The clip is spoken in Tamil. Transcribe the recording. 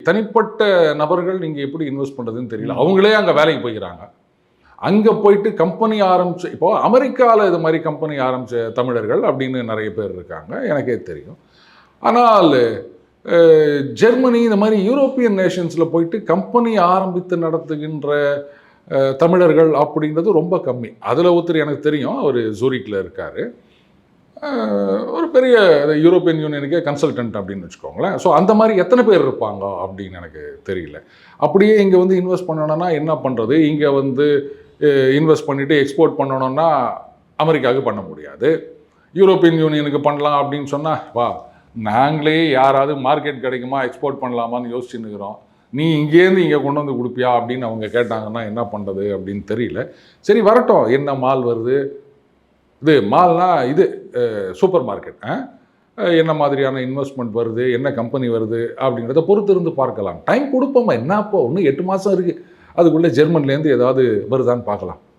தனிப்பட்ட நபர்கள் நீங்கள் எப்படி இன்வெஸ்ட் பண்ணுறதுன்னு தெரியல. அவங்களே அங்கே வேலைக்கு போய்க்கிறாங்க. அங்கே போயிட்டு கம்பெனி ஆரம்பிச்சு, இப்போ அமெரிக்காவில் இது மாதிரி கம்பெனி ஆரம்பித்த தமிழர்கள் அப்படின்னு நிறைய பேர் இருக்காங்க, எனக்கே தெரியும். ஆனால் ஜெர்மனி இந்த மாதிரி யூரோப்பியன் நேஷன்ஸில் போயிட்டு கம்பெனி ஆரம்பித்து நடத்துகின்ற தமிழர்கள் அப்படிங்கிறது ரொம்ப கம்மி. அதில் ஒருத்தர் எனக்கு தெரியும், அவர் ஜூரிக்கில் இருக்கார், ஒரு பெரிய யூரோப்பியன் யூனியனுக்கே கன்சல்டன்ட் அப்படின்னு வச்சுக்கோங்களேன். ஸோ அந்த மாதிரி எத்தனை பேர் இருப்பாங்க அப்படின்னு எனக்கு தெரியல. அப்படியே இங்கே வந்து இன்வெஸ்ட் பண்ணணும்னா என்ன பண்ணுறது? இங்கே வந்து இன்வெஸ்ட் பண்ணிவிட்டு எக்ஸ்போர்ட் பண்ணணும்னா அமெரிக்காவுக்கு பண்ண முடியாது, யூரோப்பியன் யூனியனுக்கு பண்ணலாம் அப்படின்னு சொன்னால், வா நாங்களே யாராவது மார்க்கெட் கிடைக்குமா எக்ஸ்போர்ட் பண்ணலாமான்னு யோசிச்சுன்னு இருக்கிறோம், நீ இங்கேருந்து இங்கே கொண்டு வந்து கொடுப்பியா அப்படின்னு அவங்க கேட்டாங்கன்னா என்ன பண்ணுறது அப்படின்னு தெரியல. சரி வரட்டும், என்ன மால் வருது, இது மால்னா இது சூப்பர் மார்க்கெட், என்ன மாதிரியான இன்வெஸ்ட்மெண்ட் வருது, என்ன கம்பெனி வருது அப்படிங்கிறத பொறுத்து இருந்து பார்க்கலாம். டைம் கொடுப்போமா, என்னப்போ இன்னும் 8 மாதம் இருக்குது, அதுக்குள்ளே ஜெர்மன்லேருந்து ஏதாவது வருதான்னு பார்க்கலாம்.